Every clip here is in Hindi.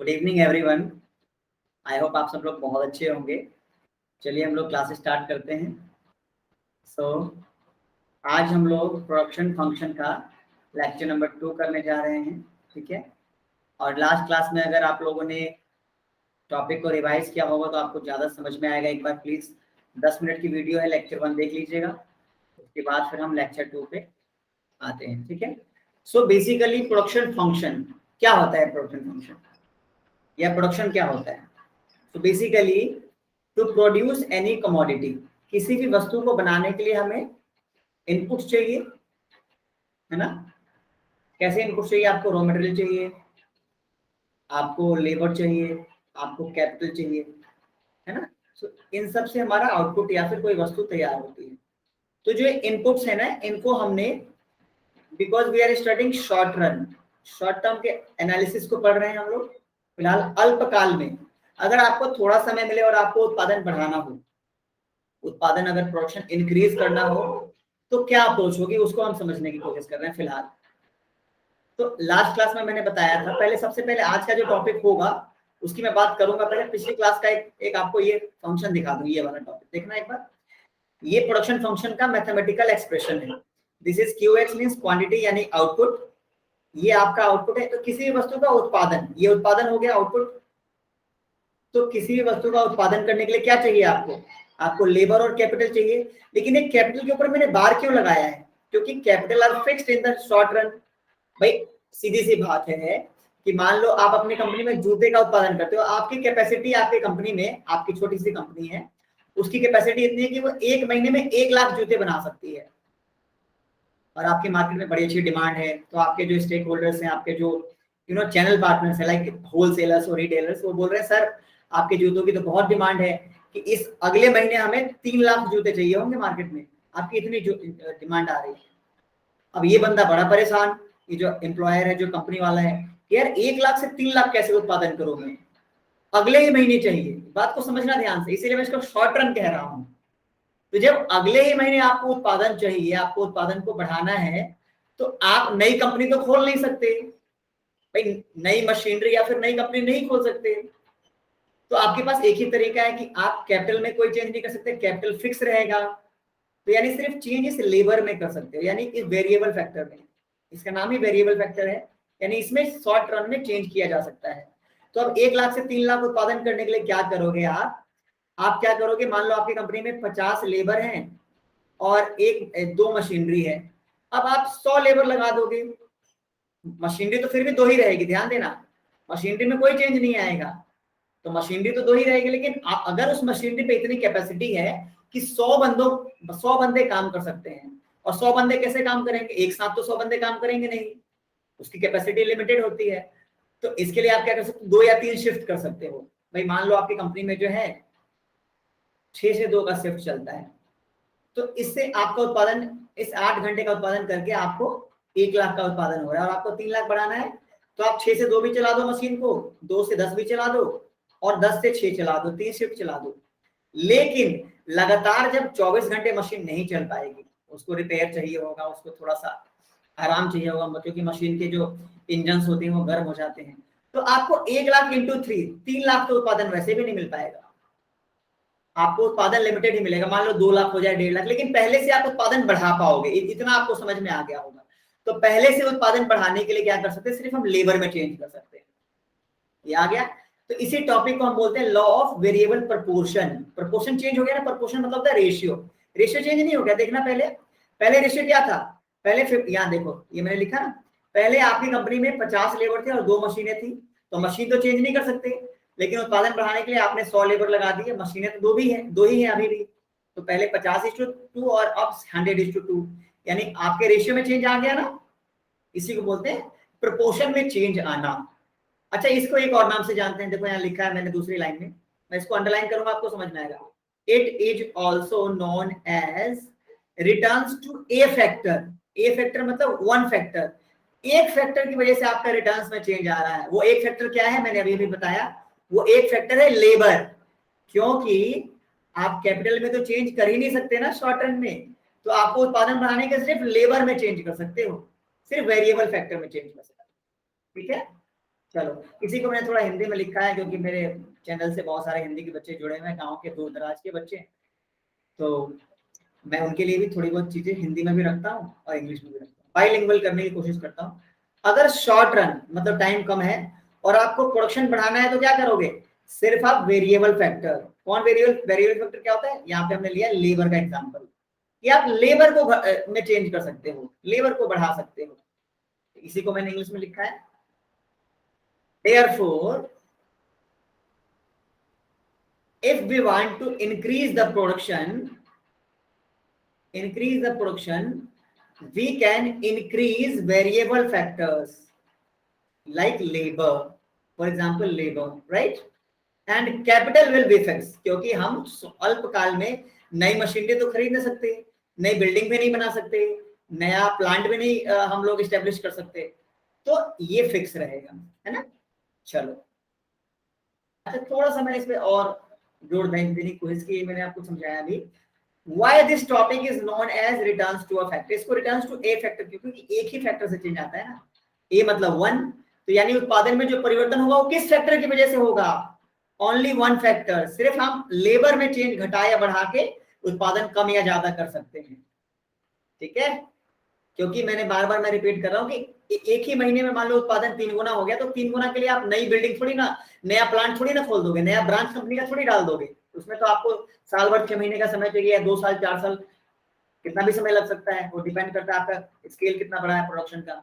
Good evening everyone. I hope आप सब लोग बहुत अच्छे होंगे। चलिए हम लोग क्लासेस स्टार्ट करते हैं। आज हम लोग प्रोडक्शन फंक्शन का लेक्चर नंबर 2 करने जा रहे हैं, ठीक है। और लास्ट क्लास में अगर आप लोगों ने टॉपिक को रिवाइज किया होगा तो आपको ज़्यादा समझ में आएगा। एक बार प्लीज़ 10 मिनट की वीडियो है, लेक्चर 1 देख लीजिएगा, उसके बाद फिर हम लेक्चर 2 पे आते हैं, ठीक है। सो बेसिकली प्रोडक्शन फंक्शन क्या होता है, प्रोडक्शन फंक्शन या प्रोडक्शन क्या होता है। तो basically to produce any commodity, किसी भी वस्तु को बनाने के लिए हमें इनपुट चाहिए, है ना। कैसे इनपुट चाहिए? आपको रॉ मटेरियल चाहिए, आपको लेबर चाहिए, आपको कैपिटल चाहिए, है ना। तो इन सब से हमारा आउटपुट या फिर कोई वस्तु तैयार होती है। तो जो इनपुट्स है ना, इनको हमने, because we are studying short run, short term के एनालिसिस को पढ़ रहे हैं हम लोग फिलहाल। अल्पकाल में अगर आपको थोड़ा समय मिले और आपको उत्पादन बढ़ाना हो, उत्पादन अगर प्रोडक्शन इंक्रीज करना हो, तो क्या अप्रोच होगी उसको हम समझने की कोशिश कर रहे हैं फिलहाल। तो लास्ट क्लास में मैंने बताया था, पहले सबसे पहले आज का जो टॉपिक होगा उसकी मैं बात करूंगा। पहले पिछली क्लास का एक आपको ये फंक्शन दिखा दूं, ये वाला टॉपिक देखना एक बार। ये प्रोडक्शन फंक्शन का मैथमेटिकल एक्सप्रेशन है। This is QX means quantity यानी आउटपुट। ये आपका आउटपुट है। तो किसी भी वस्तु का उत्पादन, ये उत्पादन हो गया आउटपुट। तो किसी भी वस्तु का उत्पादन करने के लिए क्या चाहिए आपको लेबर और कैपिटल चाहिए। लेकिन एक कैपिटल के ऊपर मैंने बार क्यों लगाया है? क्योंकि capital R fixed in the short run. भाई सीधी सी बात है कि मान लो आप अपनी कंपनी में जूते का उत्पादन करते हो, आपकी कैपेसिटी आपकी कंपनी में, आपकी छोटी सी कंपनी है, उसकी कैपेसिटी इतनी है कि वो एक महीने में 1 लाख जूते बना सकती है। और आपकी मार्केट में बड़ी अच्छी डिमांड है, तो आपके जो स्टेक होल्डर्स हैं, आपके जो चैनल पार्टनर्स है, लाइक होलसेलर्स और रिटेलर्स, वो बोल रहे हैं सर आपके जूतों की तो बहुत डिमांड है कि इस अगले महीने हमें 3 लाख जूते चाहिए होंगे मार्केट में, आपकी इतनी डिमांड आ रही है। अब ये बंदा बड़ा परेशान, ये जो एम्प्लॉयर है, जो कंपनी वाला है, यार 1 लाख से 3 लाख कैसे उत्पादन करोगे, अगले ही महीने चाहिए। बात को समझना ध्यान से, इसीलिए मैं इसको शॉर्ट रन कह रहा हूँ। तो जब अगले ही महीने आपको उत्पादन चाहिए, आपको उत्पादन को बढ़ाना है, तो आप नई कंपनी तो खोल नहीं सकते भाई, नई मशीनरी या फिर नई कंपनी नहीं खोल सकते। तो आपके पास एक ही तरीका है कि आप कैपिटल में कोई चेंज नहीं कर सकते, कैपिटल फिक्स रहेगा। तो यानी सिर्फ चेंज इस लेबर में कर सकते हो, यानी इस वेरिएबल फैक्टर में। इसका नाम ही वेरिएबल फैक्टर है, यानी इसमें शॉर्ट रन में चेंज किया जा सकता है। तो अब 1 लाख से 3 लाख उत्पादन करने के लिए क्या करोगे आप क्या करोगे? मान लो आपकी कंपनी में 50 लेबर हैं और 2 मशीनरी है। अब आप 100 लेबर लगा दोगे, मशीनरी तो फिर भी 2 ही रहेगी, ध्यान देना, मशीनरी में कोई चेंज नहीं आएगा। तो मशीनरी तो 2 ही रहेगी, लेकिन अगर उस मशीनरी पे इतनी कैपेसिटी है कि 100 बंदे काम कर सकते हैं, और 100 बंदे कैसे काम करेंगे? एक साथ तो 100 बंदे काम करेंगे नहीं, उसकी कैपेसिटी लिमिटेड होती है। तो इसके लिए आप क्या कर सकते हो? 2 या 3 शिफ्ट कर सकते हो। भाई मान लो आपकी कंपनी में जो है 6 से 2 का शिफ्ट चलता है, तो इससे आपका उत्पादन, इस 8 घंटे का उत्पादन करके आपको 1 लाख का उत्पादन हो रहा है, और आपको 3 लाख बढ़ाना है। तो आप 6 से 2 भी चला दो मशीन को, 2 से 10 भी चला दो, और 10 से 6 चला दो, 3 शिफ्ट चला दो। लेकिन लगातार जब 24 घंटे मशीन नहीं चल पाएगी, उसको रिपेयर चाहिए होगा, उसको थोड़ा सा आराम चाहिए होगा, क्योंकि मशीन के जो इंजन होते हैं वो गर्म हो जाते हैं। तो आपको 1 लाख इंटू 3 लाख तो उत्पादन वैसे भी नहीं मिल पाएगा, आपको उत्पादन लिमिटेड ही मिलेगा। मान लो 2 लाख हो जाए, 1.5 लाख, लेकिन पहले से आप उत्पादन बढ़ा पाओगे, इतना आपको समझ में आ गया होगा। तो पहले से उत्पादन बढ़ाने के लिए क्या कर सकते हैं? सिर्फ हम लेबर में चेंज कर सकते हैं। ये आ गया। तो इसी टॉपिक को हम बोलते हैं law of variable proportion. Proportion change हो गया ना, प्रपोर्शन मतलब होता है रेशियो। रेशियो चेंज नहीं हो गया, देखना पहले रेशियो क्या था? पहले यहाँ देखो, ये मैंने लिखा ना, पहले आपकी कंपनी में 50 लेबर थे और 2 मशीनें थी, तो मशीन तो चेंज नहीं कर सकते, लेकिन उत्पादन बढ़ाने के लिए आपने 100 लेबर लगा दी है, मशीनें तो 2 ही है अभी भी। तो पहले 50:2 और अब 100:2, यानी आपके रेशियो में चेंज आ गया ना, इसी को बोलते हैं प्रपोर्शन में चेंज आना। अच्छा, इसको एक और नाम से जानते हैं, देखो यहाँ लिखा है मैंने दूसरी लाइन में, मैं इसको अंडरलाइन करूंगा, आपको समझ में आएगा। It is also known as returns to a factor. A factor मतलब 1 फैक्टर, एक फैक्टर की वजह से आपका रिटर्न्स में चेंज आ रहा है। वो एक फैक्टर क्या है? मैंने अभी भी बताया, वो एक फैक्टर है लेबर। क्योंकि आप कैपिटल में तो चेंज कर ही नहीं सकते ना शॉर्ट रन में, तो आपको उत्पादन बढ़ाने के सिर्फ लेबर में चेंज कर सकते हो, सिर्फ वेरिएबल फैक्टर में चेंज कर सकते हो, ठीक है। चलो, इसी को मैंने थोड़ा हिंदी में लिखा है क्योंकि मेरे चैनल से बहुत सारे हिंदी के बच्चे जुड़े हुए हैं, गाँव के दूर दराज के बच्चे, तो मैं उनके लिए भी थोड़ी बहुत चीजें हिंदी में भी रखता हूँ और इंग्लिश में भी रखता हूँ, बाइलिंगुअल करने की कोशिश करता हूँ। अगर शॉर्ट रन मतलब टाइम कम है और आपको प्रोडक्शन बढ़ाना है तो क्या करोगे, सिर्फ आप वेरिएबल फैक्टर, कौन वेरिएबल फैक्टर क्या होता है, यहाँ पे हमने लिया लेबर का एग्जांपल, कि आप लेबर को में चेंज कर सकते हो, लेबर को बढ़ा सकते हो, इसी को मैंने इंग्लिश में लिखा है। Therefore, if we want to increase the production, we can increase variable factors like labor, for example labor, right? And capital will be fixed, क्योंकि हम अल्पकाल में नई मशीनरी तो खरीद नहीं सकते, नई बिल्डिंग भी नहीं बना सकते, नया प्लांट भी नहीं हम लोग इस्टेब्लिश कर सकते, तो ये फिक्स रहेगा, है ना। चलो, अच्छा थोड़ा सा मैंने इसमें और जोड़ देने की कोशिश की, मैंने आपको समझाया अभी। Why this topic is known as returns to a factor, इसको returns to a factor क्योंकि एक ही फैक्टर से चेंज आता है ना, a मतलब 1, तो यानी उत्पादन में जो परिवर्तन होगा वो किस फैक्टर की वजह से होगा, ओनली वन फैक्टर, सिर्फ हम लेबर में चेंज घटा या बढ़ा के उत्पादन कम या ज्यादा कर सकते हैं, ठीक है। क्योंकि मैंने बार बार मैं रिपीट कर रहा हूँ कि एक ही महीने में मान लो उत्पादन 3 गुना हो गया, तो 3 गुना के लिए आप नई बिल्डिंग थोड़ी ना, नया प्लांट थोड़ी ना खोल दोगे, नया ब्रांच कंपनी का थोड़ी डाल दोगे, उसमें तो आपको साल भर 6 महीने का समय चाहिए, 2 साल 4 साल, कितना भी समय लग सकता है, वो डिपेंड करता है आपका स्केल कितना बड़ा है प्रोडक्शन का,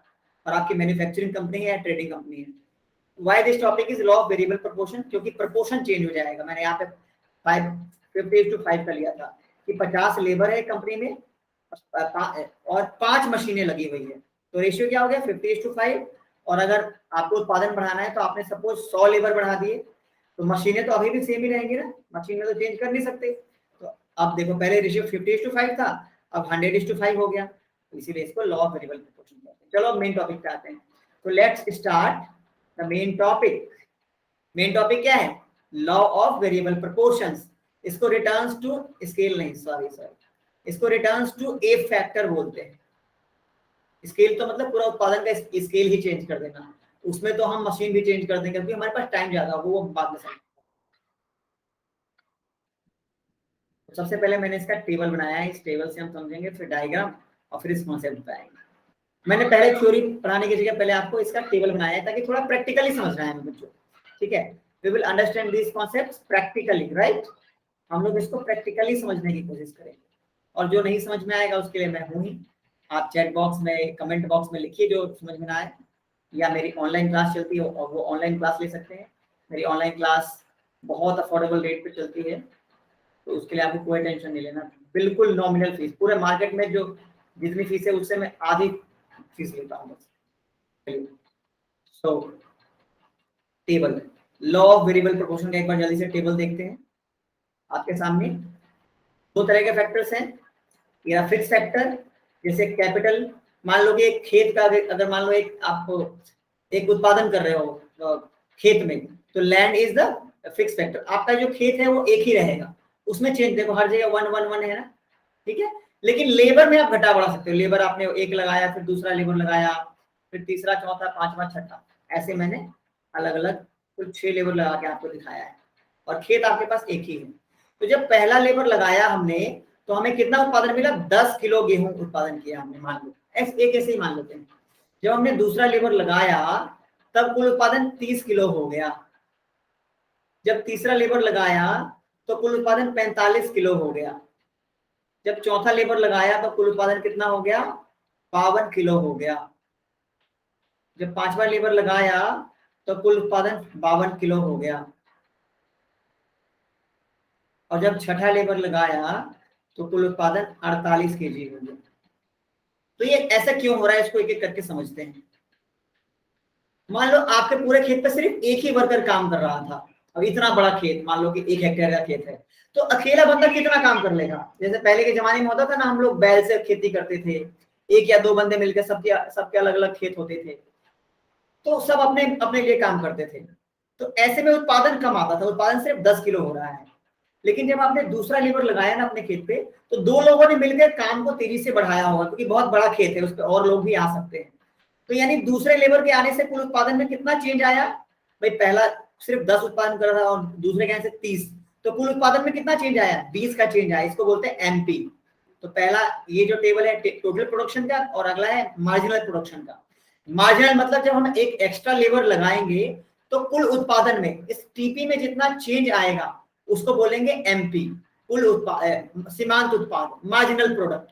और आपकी मैन्युफैक्चरिंग कंपनी है, ट्रेडिंग कंपनी है। Why this topic is law of variable proportion, क्योंकि प्रोपोर्शन चेंज हो जाएगा। मैंने यहाँ पे 50:5 का लिया था कि 50 लेबर है कंपनी में और 5 मशीनें लगी हुई है, तो रेशियो क्या हो गया 50:5। और अगर आपको उत्पादन बढ़ाना है तो आपने सपोज 100 लेबर बढ़ा दिए, तो मशीनें तो अभी भी सेम ही रहेंगी ना, मशीन में तो चेंज कर नहीं सकते। तो अब देखो पहले रेशियो 50:5 था, अब 100:5 हो गया, तो इसीलिए इसको लॉ ऑफ वेरिएबल प्रोपोर्शन कहते हैं। चलो अब मेन टॉपिक पे आते हैं, तो let's start the main topic. Main topic क्या है, लॉ ऑफ वेरिएबल प्रोपोर्शंस। इसको रिटर्न्स टू स्केल नहीं, सॉरी इसको रिटर्न्स टू ए फैक्टर बोलते हैं। स्केल तो मतलब पूरा उत्पादन का स्केल ही चेंज कर देना, उसमें तो हम मशीन भी चेंज कर देंगे क्योंकि हमारे पास टाइम ज्यादा हो, वो बाद में समझ। सबसे पहले मैंने इसका टेबल बनाया है, इस टेबल से हम समझेंगे, फिर डायग्राम और फिर इस कॉन्सेप्ट पे आएंगे। मैंने पहले थ्योरी पढ़ाने की जगह पहले आपको इसका टेबल बनाया है ताकि थोड़ा प्रैक्टिकली समझना है बच्चों, ठीक है। We will understand this concepts practically, right. हम लोग इसको प्रैक्टिकली समझने की कोशिश करेंगे, और जो नहीं समझ में आएगा उसके लिए मैं हूँ ही। आप चैट बॉक्स में, कमेंट बॉक्स में लिखिए जो समझ में ना आए, या मेरी ऑनलाइन क्लास चलती है और वो ऑनलाइन क्लास ले सकते हैं। मेरी ऑनलाइन क्लास बहुत अफोर्डेबल रेट पे चलती है, तो उसके लिए आपको कोई टेंशन नहीं लेना, बिल्कुल नॉमिनल फीस, पूरे मार्केट में जो जितनी फीस है उससे मैं आधी फीस लेता हूँ बस। सो table, law of variable proportion का एक बार जल्दी से टेबल देखते हैं। आपके सामने 2 तरह के फैक्टर्स हैं, या फिक्स फैक्टर जैसे कैपिटल, मान लो कि एक खेत का अगर मान लो एक आप एक उत्पादन कर रहे हो खेत में, तो land is the fix factor, आपका जो खेत है वो एक ही रहेगा, उसमें चेंज देखो हर जगह 1 1 1 है ना, ठीक है। लेकिन लेबर में आप घटा बढ़ा सकते हो, लेबर आपने एक लगाया, फिर दूसरा लेबर लगाया, फिर तीसरा, चौथा, पांचवा, छठा, ऐसे मैंने अलग अलग कुल 6 लेबर लगा के आपको दिखाया है, और खेत आपके पास एक ही है। तो जब पहला लेबर लगाया हमने, तो हमें कितना उत्पादन मिला, 10 किलो गेहूं उत्पादन किया हमने, मान लो एक ऐसे ही मान लेते हैं। जब हमने दूसरा लेबर लगाया तब कुल उत्पादन 30 किलो हो गया। जब तीसरा लेबर लगाया तो कुल उत्पादन 45 किलो हो गया। जब चौथा लेबर लगाया तो कुल उत्पादन कितना हो गया, 52 किलो हो गया। जब पांचवा लेबर लगाया तो कुल उत्पादन 52 किलो हो गया, और जब छठा लेबर लगाया तो कुल उत्पादन 48 केजी हो गया। तो ये ऐसा क्यों हो रहा है, इसको एक एक करके समझते हैं। मान लो आपके पूरे खेत पे सिर्फ एक ही वर्कर काम कर रहा था, अब इतना बड़ा खेत, मान लो कि 1 हेक्टेयर का खेत है, तो अकेला बंदा कितना काम कर लेगा। जैसे पहले के जमाने में होता था ना, हम लोग बैल से खेती करते थे, 1 या 2 बंदे मिलकर सबके अलग अलग खेत होते थे, तो सब अपने अपने लिए काम करते थे, तो ऐसे में उत्पादन कम आता था, उत्पादन सिर्फ 10 किलो हो रहा है। लेकिन जब आपने दूसरा लेबर लगाया ना अपने खेत पे, तो 2 लोगों ने मिलकर काम को तेजी से बढ़ाया होगा, क्योंकि बहुत बड़ा खेत है, उस पर और लोग भी आ सकते हैं, तो यानी दूसरे लेबर के आने से कुल उत्पादन में कितना चेंज आया भाई, पहला सिर्फ 10 उत्पादन कर रहा था और दूसरे के आने से 30, तो कुल उत्पादन में कितना चेंज आया, 20 का चेंज आया। इसको बोलते हैं एमपी। तो पहला ये जो टेबल है टोटल प्रोडक्शन का, और अगला है मार्जिनल प्रोडक्शन का। मार्जिनल मतलब जब हम एक एक्स्ट्रा लेबर लगाएंगे तो कुल उत्पादन में इस टीपी में जितना चेंज आएगा उसको बोलेंगे एमपी, कुल उत्पाद, सीमांत उत्पाद, मार्जिनल प्रोडक्ट।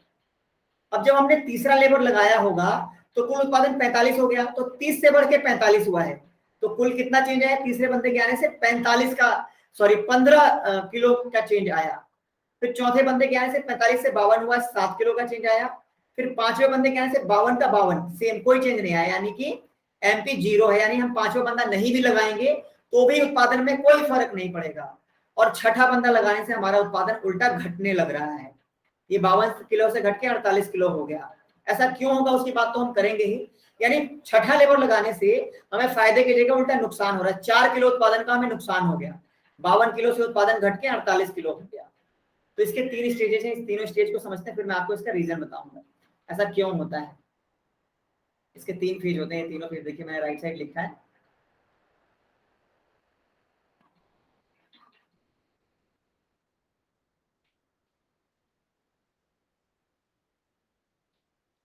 अब जब हमने तीसरा लेबर लगाया होगा तो कुल उत्पादन 45 हो गया, तो 30 से बढ़ के 45 हुआ है, तो कुल कितना चेंज आया, तीसरे बंदे के आने से 45 का, सॉरी 15 किलो का चेंज आया। फिर चौथे बंदे के आने से 45 से 52 हुआ, 7 किलो का चेंज आया। फिर पांचवें बंदे के आने से 52 का 52, सेम कोई चेंज नहीं आया, यानी कि एमपी 0 है, यानी हम पांचवा बंदा नहीं भी लगाएंगे तो भी उत्पादन में कोई फर्क नहीं पड़ेगा। और छठा बंदा लगाने से हमारा उत्पादन उल्टा घटने लग रहा है, ये 52 किलो से घट के 48 किलो हो गया। ऐसा क्यों होगा उसकी बात तो हम करेंगे ही। यानी छठा लेबर लगाने से हमें फायदे की जगह उल्टा नुकसान हो रहा है, 4 किलो उत्पादन का हमें नुकसान हो गया, 52 किलो से उत्पादन घट के 48 किलो हो गया। तो इसके 3 स्टेजेस हैं, इस तीनों स्टेज को समझते हैं, फिर मैं आपको इसका रीजन बताऊंगा ऐसा क्यों होता है। इसके 3 फेज होते हैं, तीनों फेज देखिए मैंने राइट साइड लिखा है।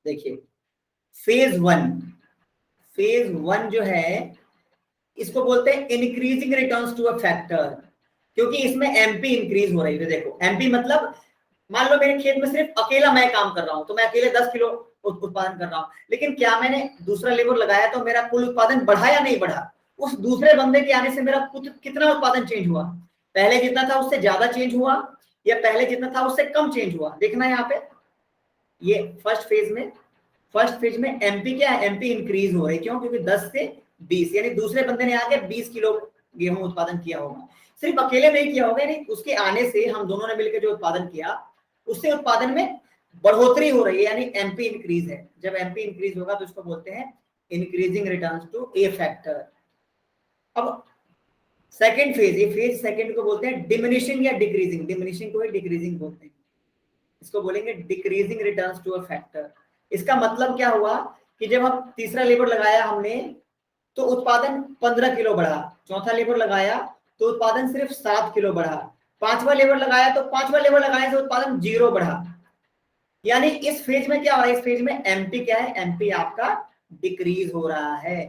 देखिए फेज 1, फेज 1 जो है इसको बोलते हैं increasing returns to a factor, क्योंकि इसमें एमपी इंक्रीज हो रही है। देखो एमपी मतलब मान लो मेरे खेत में सिर्फ अकेला मैं काम कर रहा हूं, तो मैं अकेले 10 किलो उत्पादन कर रहा हूं, लेकिन क्या मैंने दूसरा लेबर लगाया तो मेरा कुल उत्पादन बढ़ा या नहीं बढ़ा, उस दूसरे बंदे के आने से मेरा कितना उत्पादन चेंज हुआ, पहले जितना था उससे ज्यादा चेंज हुआ या पहले जितना था उससे कम चेंज हुआ, देखना है यहाँ पे। ये फर्स्ट फेज में एमपी क्या है, एमपी इंक्रीज हो रही है, क्यों, क्योंकि 10 से 20, यानी दूसरे बंदे ने आके 20 किलो गेहूं उत्पादन किया होगा, सिर्फ अकेले नहीं किया होगा, यानी उसके आने से हम दोनों ने मिलकर जो उत्पादन किया उससे उत्पादन में बढ़ोतरी हो रही है, यानी एमपी इंक्रीज है। जब एमपी इंक्रीज होगा तो इसको बोलते हैं increasing returns to a factor. अब सेकंड फेज, ये फेज सेकंड को बोलते हैं डिमिनिशिंग या डिक्रीजिंग, डिमिनिशिंग को ही डिक्रीजिंग बोलते हैं, इसको बोलेंगे decreasing returns to a factor. इसका मतलब क्या हुआ कि जब हम तीसरा लेबर लगाया हमने तो उत्पादन 15 किलो बढ़ा, चौथा लेबर लगाया तो उत्पादन सिर्फ 7 किलो बढ़ा, पांचवा लेबर लगाया तो पांचवा लेबर लगाने से उत्पादन 0 बढ़ा। यानी इस फेज में क्या हो रहा है, इस फेज में एमपी क्या है, एमपी आपका डिक्रीज हो रहा है,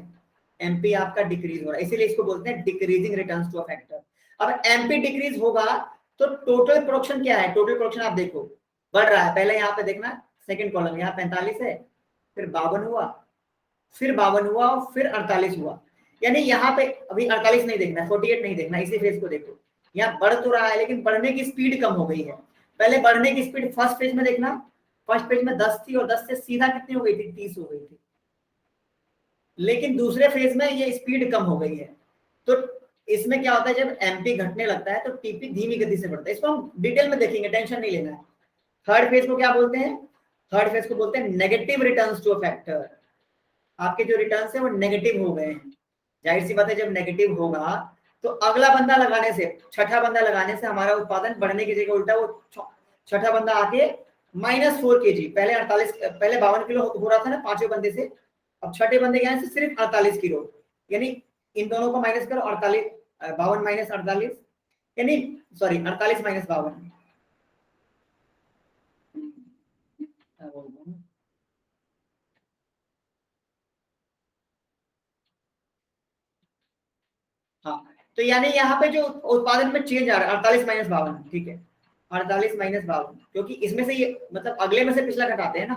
एमपी आपका डिक्रीज हो रहा है, इसीलिए इसको बोलते हैं decreasing returns to a factor. अब एमपी डिक्रीज होगा तो टोटल प्रोडक्शन क्या है, टोटल प्रोडक्शन आप देखो बढ़ रहा है, पहले यहाँ पे देखना सेकंड कॉलम, यहाँ 45 है, फिर 52 हुआ, फिर 52 हुआ और फिर 48 हुआ, यानी यहाँ पे अभी 48 नहीं देखना, 48 नहीं देखना, इसी फेज को देखो, यहाँ बढ़ तो रहा है लेकिन बढ़ने की स्पीड कम हो गई है। पहले बढ़ने की स्पीड फर्स्ट फेज में देखना, फर्स्ट फेज में 10 थी और 10 से सीधा कितनी हो गई थी, 30 हो गई थी, लेकिन दूसरे फेज में ये स्पीड कम हो गई है। तो इसमें क्या होता है, जब एमपी घटने लगता है तो टीपी धीमी गति से बढ़ता है, इसको हम डिटेल में देखेंगे, टेंशन नहीं लेना है। थर्ड फेज को क्या बोलते हैं, थर्ड फेज को बोलते हैं negative returns to a factor, आपके जो रिटर्न्स है वो नेगेटिव हो गए हैं। जाहिर सी बात है जब नेगेटिव होगा तो अगला बंदा लगाने से, छठा बंदा लगाने से हमारा उत्पादन बढ़ने की जगह उल्टा वो छठा बंदा आके -4 kg, पहले 48, पहले 52 किलो हो रहा था ना पांचवें बंदे से, अब छठे बंदे के आने से सिर्फ 48 किलो, यानी इन दोनों को माइनस करो, 48, 52 माइनस 48, यानी सॉरी 48 माइनस 52, हाँ, तो यानी यहाँ पे जो उत्पादन में चेंज आ रहा है 48 माइनस 52, ठीक है, 48 माइनस 52, क्योंकि इसमें से ये मतलब अगले में से पिछला घटाते हैं ना,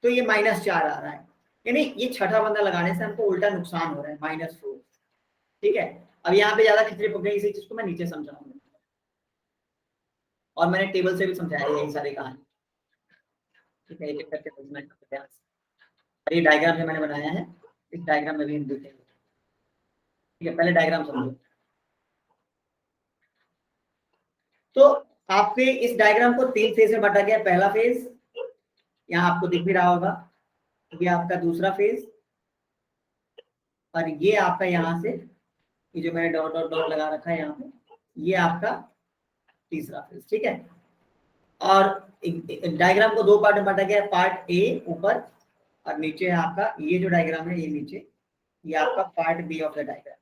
तो ये -4 आ रहा है, यानी ये छठा बंदा लगाने से हमको उल्टा नुकसान हो रहा है, -4, ठीक है। अब यहाँ पे ज्यादा खिचड़ी पक गई, इसी चीज को मैं नीचे समझाऊंगा, और मैंने टेबल से भी समझाया यही सारी कहानी, ठीक है, एक एक करके समझना का प्रयास। ये डायग्राम जो मैंने बनाया है, इस डायग्राम में भी हम देखेंगे, ठीक है, पहले डायग्राम समझो। तो आपके इस डायग्राम को 3 फेज में बांटा गया, पहला फेज यहाँ आपको दिख भी रहा होगा, ये आपका दूसरा फेज, और ये आपका यहाँ से ये जो मैंने डॉट डॉट डॉट लगा रखा है यहाँ पे, ये आपका तीसरा फेज, ठीक है। और डायग्राम को 2 पार्ट में बांटा गया, पार्ट ए ऊपर और नीचे है आपका ये जो डायग्राम है, ये नीचे ये आपका part B of the diagram.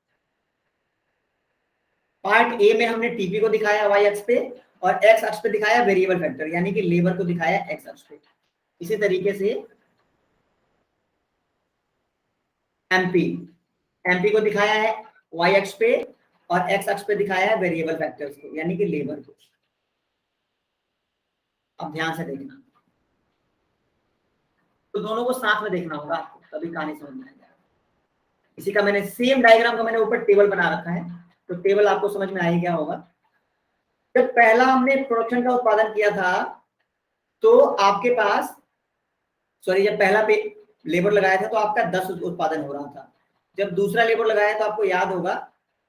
Part A में हमने टीपी को दिखाया वाई अक्ष पे और एक्स अक्ष पे दिखाया वेरिएबल फैक्टर यानी कि लेबर को दिखाया एक्स अक्ष पे। इसी तरीके से एमपी एमपी को दिखाया है वाई अक्ष पे और एक्स अक्ष पे दिखाया है वेरिएबल फैक्टर्स को यानी कि लेबर को। अब ध्यान से देखना, तो दोनों को साथ में देखना होगा आपको, तभी कहानी समझ में आएगा। इसी का मैंने सेम डायग्राम का मैंने ऊपर टेबल बना रखा है, तो टेबल आपको समझ में आएगा क्या होगा। जब पहला हमने प्रोडक्शन का उत्पादन किया था तो आपके पास जब पहला पे लेबर लगाया था तो आपका 10 उत्पादन हो रहा था। जब दूसरा लेबर लगाया तो आपको याद होगा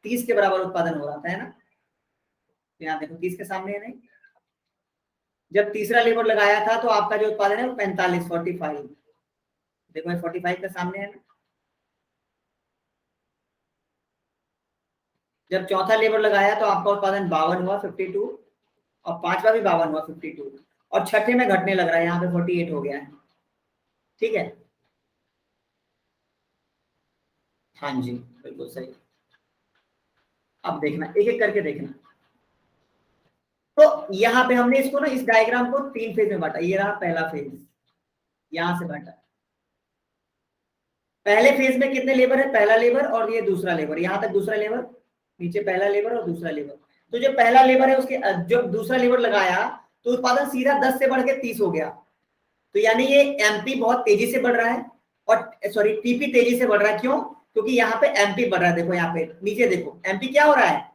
30 के बराबर उत्पादन हो रहा था, है ना। यहाँ देखो 30 के सामने है नहीं। जब तीसरा लेबर लगाया था तो आपका जो उत्पादन है वो 45 देखो 45 के सामने है ना। जब चौथा लेबर लगाया तो आपका उत्पादन 52 हुआ 52 और पांचवा भी 52 हुआ 52 और छठे में घटने लग रहा है, यहाँ पे 48 हो गया है। ठीक है, हाँ जी बिल्कुल सही। अब देखना एक एक करके देखना। तो यहाँ पे हमने इसको ना इस डायग्राम को 3 फेज में बांटा। ये रहा पहला फेज, यहां से बांटा। पहले फेज में कितने लेबर है, पहला लेबर और ये दूसरा लेबर, यहां तक दूसरा लेबर, नीचे पहला लेबर और दूसरा लेबर। तो जो पहला लेबर है उसके जब दूसरा लेबर लगाया तो उत्पादन सीधा 10 से बढ़ के 30 हो गया। तो यानी ये एमपी बहुत तेजी से बढ़ रहा है और सॉरी टीपी तेजी से बढ़ रहा है। क्यों? क्योंकि यहाँ पे एमपी बढ़ रहा है। देखो यहाँ पे नीचे देखो एमपी क्या हो रहा है,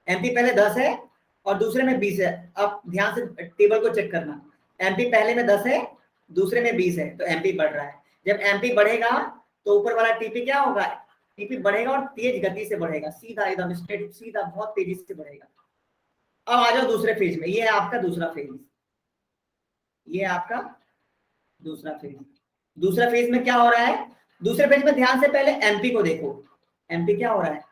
एमपी पहले 10 है और दूसरे में 20 है। अब ध्यान से टेबल को चेक करना, एमपी पहले में 10 है दूसरे में 20 है, तो एमपी बढ़ रहा है। जब एमपी बढ़ेगा तो ऊपर वाला टीपी क्या होगा, टीपी बढ़ेगा और तेज गति से बढ़ेगा, सीधा एकदम स्ट्रेट, सीधा बहुत तेजी से बढ़ेगा। अब आ जाओ दूसरे फेज में, ये है आपका दूसरा फेज, ये है आपका दूसरा फेज। दूसरा फेज में क्या हो रहा है, दूसरे फेज में ध्यान से पहले एमपी को देखो, एमपी क्या हो रहा है,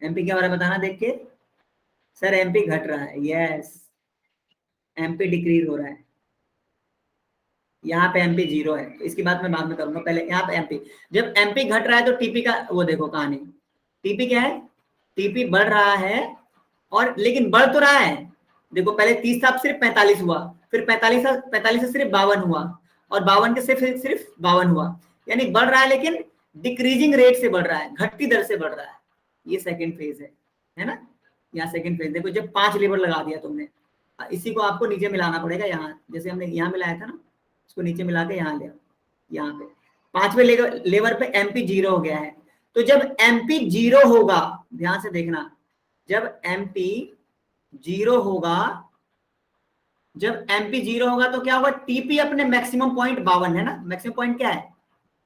एमपी क्या हो रहा है बताना देख के। सर एमपी घट रहा है, यस एमपी डिक्रीज हो रहा है। यहाँ पे एमपी 0 है, तो इसकी बात मैं बाद में करूंगा, पहले यहाँ पे एमपी। जब एमपी घट रहा है तो टीपी का वो देखो कहानी, टीपी क्या है, टीपी बढ़ रहा है और लेकिन बढ़ तो रहा है। देखो पहले 30 था सिर्फ 45 हुआ, फिर 45 से सिर्फ 52 हुआ और 52 के सिर्फ 52 हुआ, यानी बढ़ रहा है लेकिन डिक्रीजिंग रेट से बढ़ रहा है, घटती दर से बढ़ रहा है। ये सेकेंड फेज है ना। यहाँ सेकेंड फेज देखो, जब 5 लेबर लगा दिया तुमने, इसी को आपको नीचे मिलाना पड़ेगा। यहाँ जैसे हमने यहाँ मिलाया था ना, इसको नीचे मिला के यहाँ ले आओ। यहाँ पे 5वें लेवर पे एमपी 0 हो गया है। तो जब एमपी 0 होगा, ध्यान से देखना, जब एमपी 0 होगा, जब एमपी 0 होगा तो क्या होगा, टीपी अपने मैक्सिमम पॉइंट 52 है ना, मैक्सिमम पॉइंट क्या है,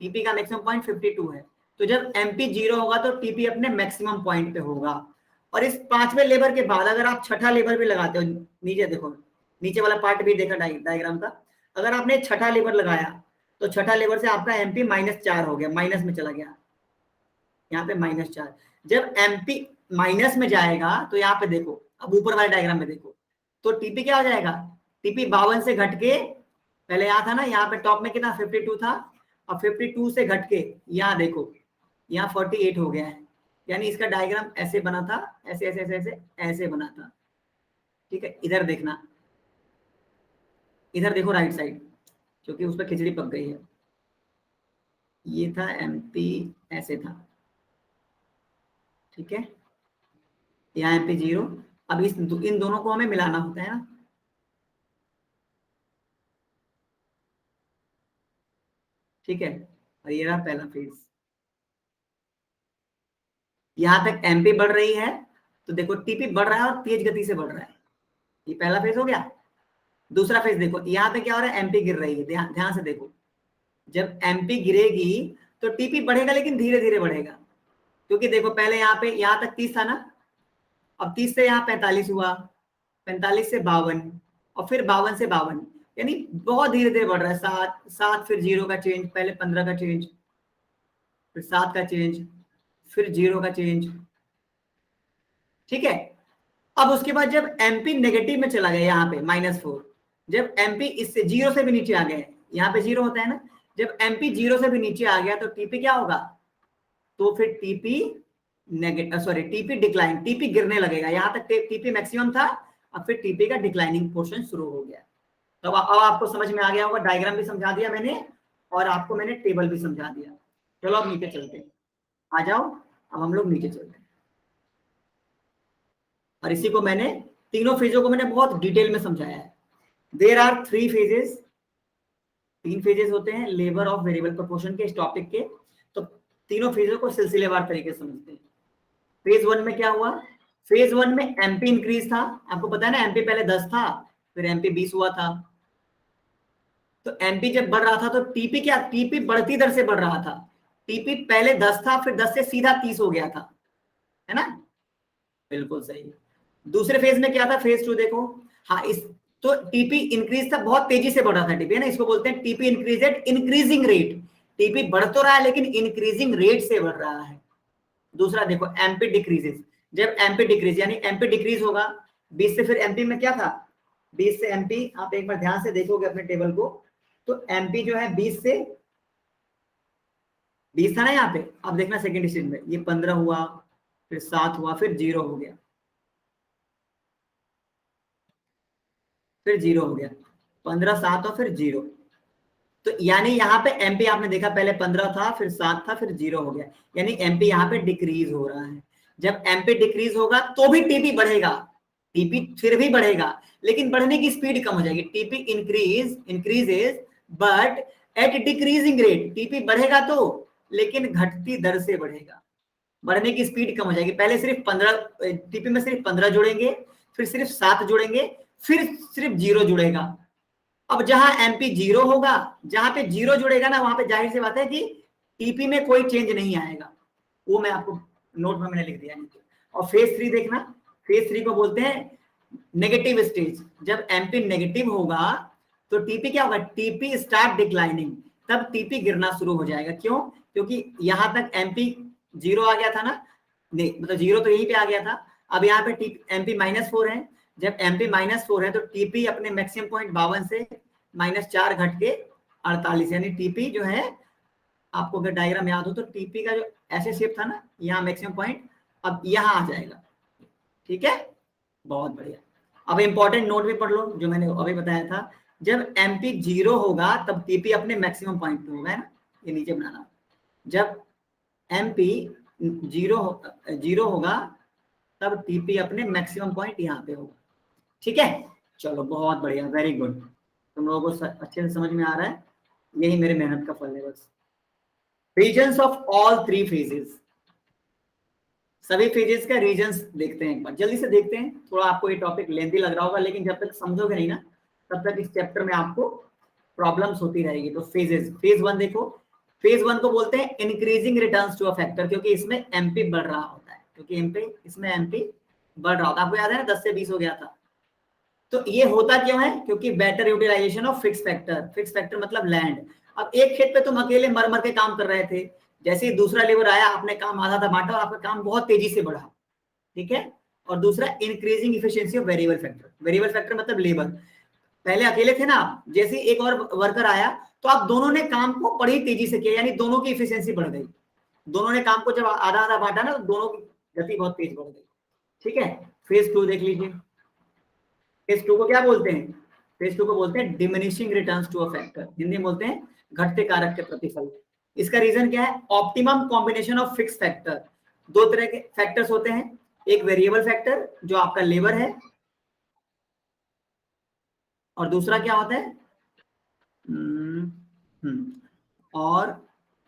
टीपी का मैक्सिमम पॉइंट 52 है। तो जब एमपी 0 होगा तो टीपी अपने मैक्सिमम पॉइंट पे होगा। और इस 5वें लेबर के बाद अगर आप छठा लेबर भी लगाते हो, नीचे देखो, नीचे वाला पार्ट भी देखा डायग्राम का, अगर आपने छठा लेबर लगाया तो छठा लेबर से आपका एमपी -4 हो गया, माइनस में चला गया, यहाँ पे -4। जब एमपी माइनस में जाएगा तो यहाँ पे देखो, अब ऊपर वाले डायग्राम में देखो, तो टीपी क्या हो जाएगा, टीपी 52 से घट के, पहले यहाँ था ना, यहाँ पे टॉप में कितना 52 था और 52 से घट के यहाँ देखो, यहाँ 48 हो गया है। यानी इसका डायग्राम ऐसे बना था, ऐसे ऐसे ऐसे ऐसे ऐसे बना था। ठीक है, इधर देखना, इधर देखो राइट साइड, क्योंकि उस पर खिचड़ी पक गई है। ये था एमपी, ऐसे था, ठीक है, यहाँ एमपी 0। अब इन दोनों को हमें मिलाना होता है ना, ठीक है। और ये रहा पहला फेज, यहां तक एमपी बढ़ रही है तो देखो टीपी बढ़ रहा है और तेज गति से बढ़ रहा है। ये पहला फेज हो गया। दूसरा फेज देखो, यहाँ पे क्या हो रहा है, एमपी गिर रही है, ध्यान से देखो, जब एमपी गिरेगी तो टीपी बढ़ेगा लेकिन धीरे धीरे बढ़ेगा, क्योंकि देखो पहले यहाँ पे यहाँ तक 30 था ना, अब 30 से यहाँ 45 हुआ, 45 से 52 और फिर 52 से 52, यानी बहुत धीरे धीरे बढ़ रहा है। 7 फिर 0 का चेंज, पहले 15 का चेंज, फिर 7 का चेंज, फिर 0 का चेंज, ठीक है। अब उसके बाद जब एमपी नेगेटिव में चला गया यहाँ पे -4, जब एमपी इससे 0 से भी नीचे आ गए, यहाँ पे 0 होता है ना, जब एमपी 0 से भी नीचे आ गया तो टीपी क्या होगा, तो फिर टीपी टीपी डिक्लाइन, टीपी गिरने लगेगा। यहाँ तक टीपी मैक्सिमम था, अब फिर टीपी का डिक्लाइनिंग पोर्शन शुरू हो गया। तो अब आपको समझ में आ गया होगा, डायग्राम भी समझा दिया मैंने और आपको मैंने टेबल भी समझा दिया। चलो अब नीचे चलते हैं, आ जाओ, अब हम लोग नीचे चलते हैं। और इसी को मैंने, तीनों फेजों को मैंने बहुत डिटेल में समझाया है। देयर आर 3 फेजेस, 3 फेजेस होते हैं लेबर ऑफ वेरिएबल प्रोपोर्शन के इस टॉपिक के। तो तीनों फेजों को सिलसिलेवार तरीके से समझते हैं। फेज 1 में क्या हुआ, फेज 1 में एमपी इंक्रीज था, आपको पता है ना, एमपी पहले 10 था, फिर एमपी 20 हुआ था। तो एमपी जब बढ़ रहा था तो टीपी क्या, टीपी बढ़ती दर से बढ़ रहा था। टीपी पहले 10 था, फिर 10 से सीधा 30 हो गया था, है ना, बिल्कुल सही। दूसरे फेज में क्या था, फेज 2 देखो, हाँ इस, तो टीपी इंक्रीज था, बहुत तेजी से बढ़ रहा था टीपी, है ना, इसको बोलते हैं TP increase at increasing rate. TP बढ़ तो रहा है लेकिन इंक्रीजिंग रेट से बढ़ रहा है। दूसरा देखो एमपी डिक्रीजेस, जब एमपी डिक्रीज यानी एमपी डिक्रीज होगा 20 से, फिर एमपी में क्या था, 20 से एमपी, आप एक बार ध्यान से देखोगे अपने टेबल को, तो एमपी जो है 20 से, 20 था ना यहाँ पे, अब देखना सेकेंड स्टेज में ये 15 हुआ, फिर 7 हुआ, फिर 0 हो गया, फिर 0 हो गया, 15 7 और फिर 0। तो यानी यहाँ पे एमपी आपने देखा पहले 15 था, फिर 7 था, फिर 0 हो गया, यानी एमपी यहाँ पे डिक्रीज हो रहा है। जब एमपी डिक्रीज होगा तो भी टीपी बढ़ेगा, टीपी फिर भी बढ़ेगा लेकिन बढ़ने की स्पीड कम हो जाएगी। TP increases but at decreasing rate, TP बढ़ेगा तो लेकिन घटती दर से बढ़ेगा, बढ़ने की स्पीड कम हो जाएगी। पहले सिर्फ 15 टीपी में सिर्फ 15 जोड़ेंगे, फिर सिर्फ 7 जोड़ेंगे, फिर सिर्फ 0 जुड़ेगा। अब जहां एमपी 0 होगा, जहां पे 0 जुड़ेगा ना, वहां पे जाहिर सी बात है कि टीपी में कोई चेंज नहीं आएगा, वो मैं आपको नोट में मैंने लिख दिया नीचे। और फेज 3 देखना, फेज 3 को बोलते हैं नेगेटिव स्टेज। जब एमपी नेगेटिव होगा तो टीपी क्या होगा, टीपी स्टार्ट डिक्लाइनिंग, तब टीपी गिरना शुरू हो जाएगा। क्यों, क्योंकि यहां तक एमपी 0 आ गया था ना, नहीं मतलब 0 तो यहीं पे आ गया था, अब यहाँ पे एमपी -4 है। जब एमपी -4 है तो टीपी अपने मैक्सिमम पॉइंट 52 से -4 घट के 48, यानी टीपी जो है, आपको अगर डायग्राम याद हो तो टीपी का जो ऐसे शेप था ना, यहाँ मैक्सिमम पॉइंट अब यहाँ आ जाएगा। ठीक है, बहुत बढ़िया। अब इंपॉर्टेंट नोट भी पढ़ लो जो मैंने अभी बताया था, जब एमपी 0 होगा तब टीपी अपने मैक्सिमम पॉइंट पे होगा, है ना, ये नीचे बनाना। जब एमपी 0 होगा तब टीपी अपने मैक्सिमम पॉइंट यहाँ पे होगा। ठीक है, चलो बहुत बढ़िया, वेरी गुड, तुम लोगों को अच्छे से समझ में आ रहा है, यही मेरे मेहनत का फल है बस। रीजन्स ऑफ ऑल 3 फेजेस, सभी फेजेस का रीजन्स देखते हैं, एक बार जल्दी से देखते हैं। थोड़ा आपको ये टॉपिक लेंथी लग रहा होगा लेकिन जब तक समझोगे नहीं ना तब तक इस चैप्टर में आपको प्रॉब्लम्स होती रहेगी। तो फेजेस, फेज 1 देखो, फेज 1 को बोलते हैं increasing returns to a factor, क्योंकि इसमें एमपी बढ़ रहा होता है, क्योंकि इसमें एमपी बढ़ रहा होता है। आपको याद है ना 10 से 20 हो गया था। तो ये होता क्यों है, क्योंकि better utilisation of fix factor, fix factor मतलब लैंड। अब एक खेत पे तुम अकेले मर मर के काम कर रहे थे, जैसे ही दूसरा लेबर आया आपने काम आधा आधा बांटा और आपका काम बहुत तेजी से बढ़ा। ठीक है, और दूसरा increasing efficiency of variable factor, variable factor मतलब लेबर। पहले अकेले थे ना आप, जैसे एक और वर्कर आया तो आप दोनों ने काम को बड़ी तेजी से किया, यानी दोनों की इफिशियंसी बढ़ गई। दोनों ने काम को जब आधा आधा बांटा ना तो दोनों की गति बहुत तेज बढ़ गई। ठीक है, फेज 2 देख लीजिए, फेज 2 को क्या बोलते हैं, फेज 2 को बोलते हैं diminishing returns to a factor, Hindi में बोलते हैं घटते कारक के प्रतिफल। इसका रीजन क्या है, optimum combination of fix factor. दो तरह के फैक्टर्स होते हैं, एक वेरिएबल फैक्टर जो आपका लेबर है, और दूसरा क्या होता है, और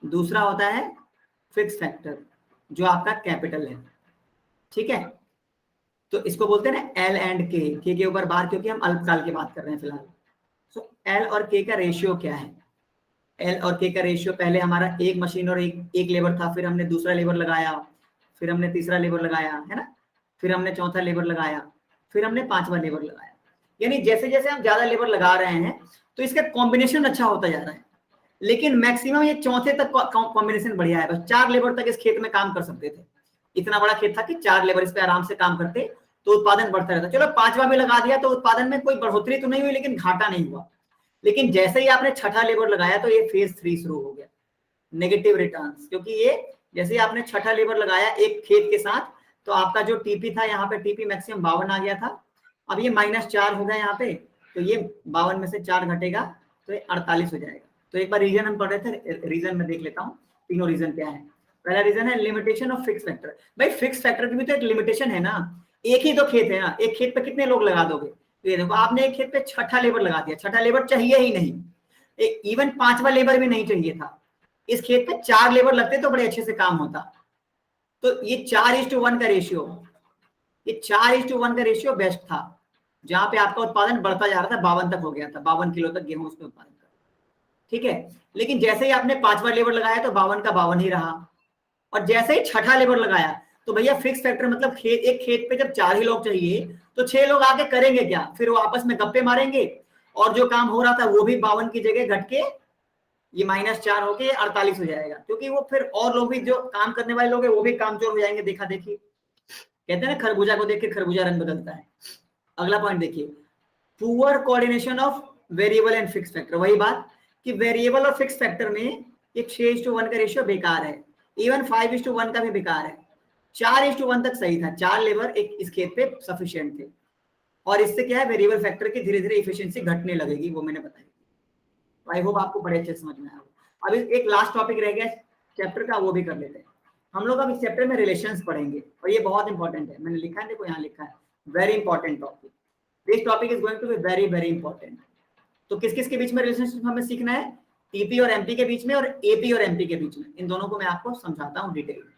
दूसरा होता है फिक्स फैक्टर जो आपका कैपिटल है। ठीक है, तो इसको बोलते हैं ना एल एंड के ऊपर बार, क्योंकि हम अल्पकाल की बात कर रहे हैं फिलहाल। सो एल और के का रेशियो क्या है, एल और के का रेशियो, पहले हमारा एक मशीन और एक लेबर था, फिर हमने दूसरा लेबर लगाया, फिर हमने तीसरा लेबर लगाया, है ना, फिर हमने चौथा लेबर लगाया, फिर हमने पांचवा लेबर लगाया। यानी जैसे जैसे हम ज्यादा लेबर लगा रहे हैं तो इसका कॉम्बिनेशन अच्छा होता जा रहा है, लेकिन मैक्सिमम ये चौथे तक कॉम्बिनेशन बढ़िया है। बस 4 लेबर तक इस खेत में काम कर सकते थे, इतना बड़ा खेत था कि 4 लेबर इस पे आराम से काम करते तो उत्पादन बढ़ता रहता। चलो 5वां में लगा दिया तो उत्पादन में कोई बढ़ोतरी तो नहीं हुई, लेकिन घाटा नहीं हुआ। लेकिन जैसे ही आपने 6ठा लेबर लगाया तो ये फेज 3 शुरू हो गया, नेगेटिव रिटर्न्स, क्योंकि ये जैसे ही आपने 6ठा लेबर लगाया एक खेत के साथ, तो आपका जो टीपी था यहाँ पे टीपी मैक्सिमम 52 आ गया था, अब ये -4 हो गया यहाँ पे, तो ये 52 में से 4 घटेगा तो ये 48 हो जाएगा। तो एक बार रीजन हम पढ़ रहे थे, रीजन में देख लेता हूँ तीनों रीजन क्या है। पहला रीजन है लिमिटेशन ऑफ फिक्स फैक्टर। भाई फिक्स फैक्टर की भी तो एक लिमिटेशन है ना, एक ही तो खेत है ना, एक खेत पे कितने लोग लगा दोगे? तो ये देखो आपने एक खेत पे 6ठा लेबर लगा दिया, 6ठा लेबर चाहिए ही नहीं, इवन 5वां लेबर भी नहीं चाहिए था, इस खेत पे 4 लेबर लगते तो बड़े अच्छे से काम होता। तो ये 4:1 का रेशियो, ये 4:1 का रेशियो बेस्ट था, जहां पे आपका उत्पादन बढ़ता जा रहा था, 52 तक हो गया था, 52 किलो तक गेहूं उसमें उत्पादन कर, ठीक है। लेकिन जैसे ही आपने 5वां लेबर लगाया तो 52 का 52 ही रहा, और जैसे ही 6ठा लेबर लगाया तो भैया फिक्स फैक्टर मतलब खेत, एक खेत पे जब 4 ही लोग चाहिए तो 6 लोग आके करेंगे क्या? फिर वो आपस में गप्पे मारेंगे, और जो काम हो रहा था वो भी 52 की जगह घट के ये -4 होके 48 हो जाएगा, क्योंकि वो फिर और लोग भी जो काम करने वाले लोग हैं वो भी कामचोर हो जाएंगे। देखा देखी, कहते हैं ना खरबूजा को देख के खरबूजा रंग बदलता है। अगला पॉइंट देखिए, poor coordination of variable and fix factor. वही बात कि वेरिएबल और फिक्स फैक्टर में एक 6:1 का रेशियो बेकार है, इवन 5:1 का भी बेकार है, 4:1 तक सही था, 4 लेबर एक इस खेत पे सफिशिएंट थे। और इससे क्या है, वेरिएबल फैक्टर की धीरे धीरे इफिशिएंसी घटने लगेगी, वो मैंने बताया। आई होप आपको बड़े अच्छे समझ में आया। अभी एक लास्ट टॉपिक रह गया चैप्टर का, वो भी कर लेते हैं हम लोग। अब इस चैप्टर में रिलेशंस पढ़ेंगे और ये बहुत इंपॉर्टेंट है, मैंने लिखा है, देखो यहाँ लिखा है, very important topic, this topic is going to be very very important. तो किस किस के बीच में रिलेशनशिप हमें सीखना है? टीपी और एमपी के बीच में और एपी और एमपी के बीच में, इन दोनों को मैं आपको समझाता हूँ डिटेल में।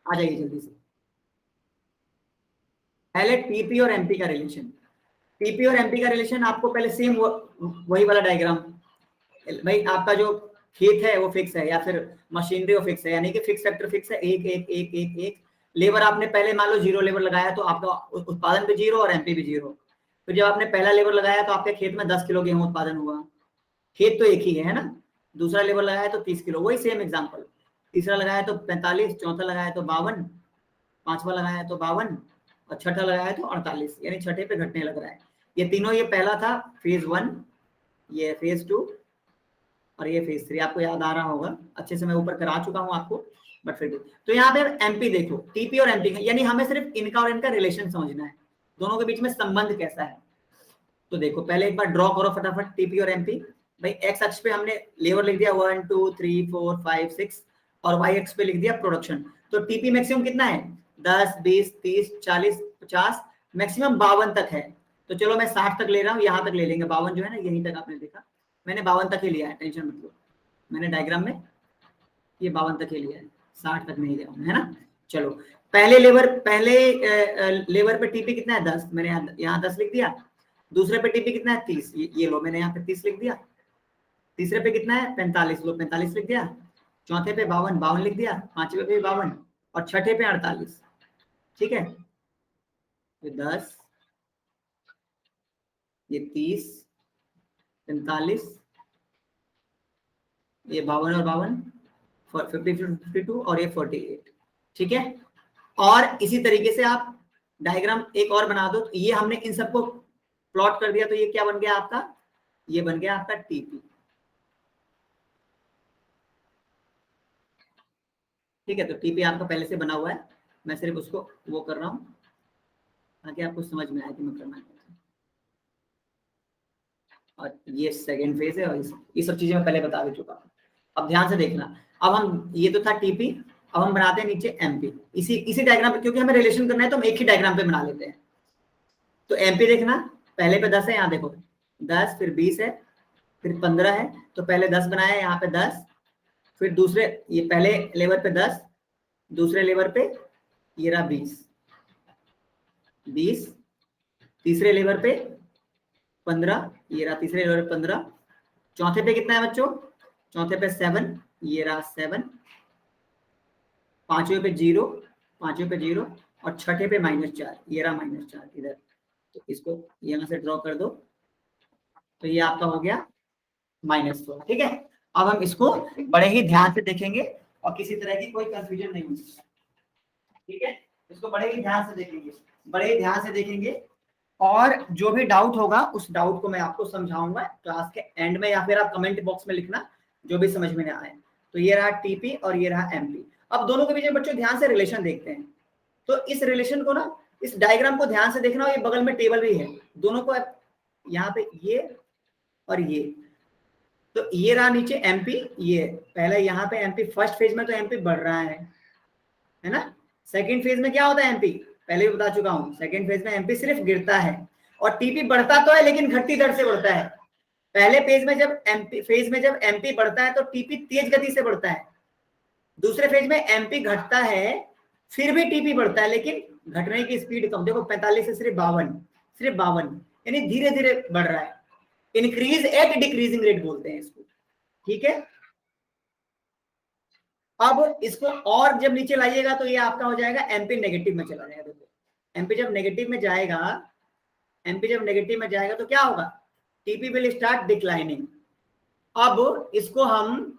आ जाइए जल्दी से। पहले टीपी और एमपी का रिलेशन, टीपी और एमपी का रिलेशन आपको पहले सेम वही वाला डायग्राम, भाई आपका जो खेत है वो फिक्स है या फिर मशीनरी वो फिक्स है, यानी कि फिक्स फैक्टर फिक्स है, एक एक एक एक एक लेबर आपने पहले मान लो 0 लेबर लगाया तो आपका उत्पादन भी 0 और एमपी भी 0। फिर जब आपने पहला लेबर लगाया तो आपके खेत में 10 किलो गेहूं उत्पादन हुआ, खेत तो एक ही है ना। दूसरा लेबर लगाया तो 30 किलो, वही सेम एग्जाम्पल। तीसरा लगाया तो 45, चौथा लगाया तो 52, पांचवा लगाया तो 52 और छठा लगाया तो 48, यानी छठे पे घटने लग रहा है। ये तीनों, ये पहला था फेज 1, ये फेज 2 और ये फेज 3। आपको याद आ रहा होगा, अच्छे से मैं ऊपर करा चुका हूं आपको, बट फिर भी। तो यहाँ पे एमपी देखो, टीपी और एमपी, यानी हमें सिर्फ इनका और इनका रिलेशन समझना है, दोनों के बीच में संबंध कैसा है। तो देखो पहले एक बार ड्रॉ करो फटाफट टीपी और एमपी। भाई एक्स अक्ष पे हमने लेबर लिख दिया 1 2 3 4 5 6 और वाई अक्ष पे लिख दिया प्रोडक्शन। तो टीपी मैक्सिमम कितना है? 10 20 30 40 50, मैक्सिमम 52 तक है। तो चलो मैं 60 तक ले रहा हूँ, यहाँ तक ले लेंगे, 52 जो है ना यहीं तक आपने देखा, मैंने 52 तक ही लिया है, टेंशन मत लो। मैंने डायग्राम में ये 52 तक ही लिया है, 60 तक नहीं लिया है ना। चलो पहले लेबर पे टीपी कितना है? 10, मैंने यहाँ 10 लिख दिया। दूसरे पे टीपी कितना है? 30, ये लो मैंने यहाँ पे 30 लिख दिया। तीसरे पे कितना है? 45, लो 45 लिख दिया। चौथे पे 52, 52 लिख दिया। पांचवे पे 52 और छठे पे 48, ठीक है। ये 10, ये 30, 45, ये 52 और 52, 52 और ये 48, ठीक है। और इसी तरीके से आप डायग्राम एक और बना दो। तो ये हमने इन सबको प्लॉट कर दिया, तो ये क्या बन गया आपका? ये बन गया आपका टीपी, ठीक है। तो टीपी आपका पहले से बना हुआ है, मैं सिर्फ उसको वो कर रहा हूँ ताकि आपको समझ में आए कि मैं करना चाहता हूँ। और ये सेकेंड फेज है और ये सब चीजें मैं पहले बता भी चुका हूँ। अब ध्यान से देखना, अब हम, ये तो था टीपी, अब हम बनाते हैं नीचे एमपी। इसी डायग्राम पे, क्योंकि हमें रिलेशन करना है तो हम एक ही डायग्राम पे बना लेते हैं। तो एमपी देखना, पहले पे 10 है, यहाँ देखो 10, फिर 20 है, फिर 15 है। तो पहले 10 बनाया, यहाँ पे 10, फिर दूसरे, ये पहले लेवर पे 10, दूसरे लेवर पे ये रहा 20, तीसरे लेवर पे 15, ये रहा तीसरे लेवर पे 15। चौथे पे कितना है बच्चों? चौथे पे 7, ये रहा 7। पांचवे पे 0, पांचवे पे 0 और छठे पे -4, ये रहा -4 इधर। तो इसको यहाँ से ड्रॉ कर दो, तो ये आपका हो गया -4, ठीक है। अब हम इसको बड़े ही ध्यान से देखेंगे और किसी तरह की कोई कंफ्यूजन नहीं होगी, ठीक है। इसको बड़े ही ध्यान से देखेंगे, बड़े ही ध्यान से देखेंगे, और जो भी डाउट होगा उस डाउट को मैं आपको समझाऊंगा क्लास के एंड में, या फिर आप कमेंट बॉक्स में लिखना जो भी समझ में ना आए। तो ये रहा टीपी और ये रहा एमपी। अब दोनों के बीच में बच्चों ध्यान से रिलेशन देखते हैं। तो इस रिलेशन को ना, इस डायग्राम को ध्यान से देखना, और ये बगल में टेबल भी है, दोनों को यहाँ पे ये और ये, तो ये रहा नीचे एमपी, ये पहले यहाँ पे एमपी फर्स्ट फेज में तो एमपी बढ़ रहा है ना। सेकंड फेज में क्या होता है एमपी, पहले भी बता चुका हूं, सेकंड फेज में एमपी सिर्फ गिरता है, और टीपी बढ़ता तो है लेकिन घटती दर से बढ़ता है। पहले फेज में जब एमपी बढ़ता है तो टीपी तेज गति से बढ़ता है। दूसरे फेज में एमपी घटता है फिर भी टीपी बढ़ता है, लेकिन घटने की स्पीड कम, देखो 45 से सिर्फ 52, यानी धीरे धीरे बढ़ रहा है। इंक्रीज एट डिक्रीजिंग रेट बोलते हैं इसको, ठीक है। अब इसको और जब नीचे लाइएगा तो ये आपका हो जाएगा एमपी नेगेटिव में चला जाएगा। देखो एमपी जब नेगेटिव में जाएगा, एमपी जब नेगेटिव में जाएगा तो क्या होगा, टीपी विल स्टार्ट डिक्लाइनिंग। अब इसको हम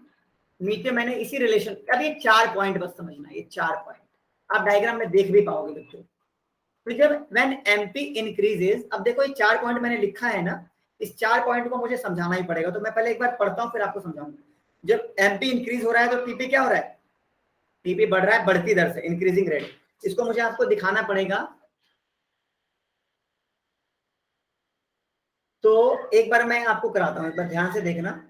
नीचे मैंने इसी रिलेशन, अब ये 4 पॉइंट बस समझना, ये 4 पॉइंट आप डायग्राम में देख भी पाओगे बच्चों। तो जब व्हेन एमपी इंक्रीजेस, अब देखो ये 4 पॉइंट मैंने लिखा है ना, इस 4 पॉइंट को मुझे समझाना ही पड़ेगा, तो मैं पहले एक बार पढ़ता हूं फिर आपको समझाऊंगा। जब एमपी इंक्रीज हो रहा है तो टीपी क्या हो रहा है, टीपी बढ़ रहा है बढ़ती दर से, इंक्रीजिंग रेट। इसको मुझे आपको दिखाना पड़ेगा, तो एक बार मैं आपको कराता हूं, एक बार ध्यान से देखना।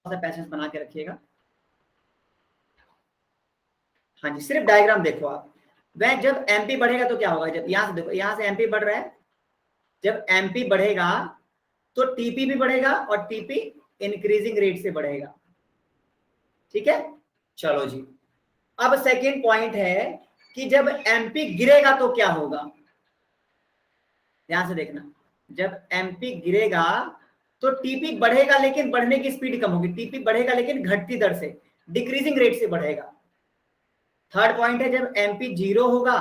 पैसेज बना के रखिएगा। हाँ जी, सिर्फ डायग्राम देखो आप। वह जब एमपी बढ़ेगा तो क्या होगा, जब यहां से देखो, यहां से एमपी बढ़ रहा है, जब एमपी बढ़ेगा तो टीपी भी बढ़ेगा, और टीपी इंक्रीजिंग रेट से बढ़ेगा, ठीक है। चलो जी, अब सेकेंड पॉइंट है कि जब एमपी गिरेगा तो क्या होगा, ध्यान से देखना। जब एमपी गिरेगा तो टीपी बढ़ेगा लेकिन बढ़ने की स्पीड कम होगी, टीपी बढ़ेगा लेकिन घटती दर से, डिक्रीजिंग रेट से बढ़ेगा। थर्ड पॉइंट है जब एमपी 0 होगा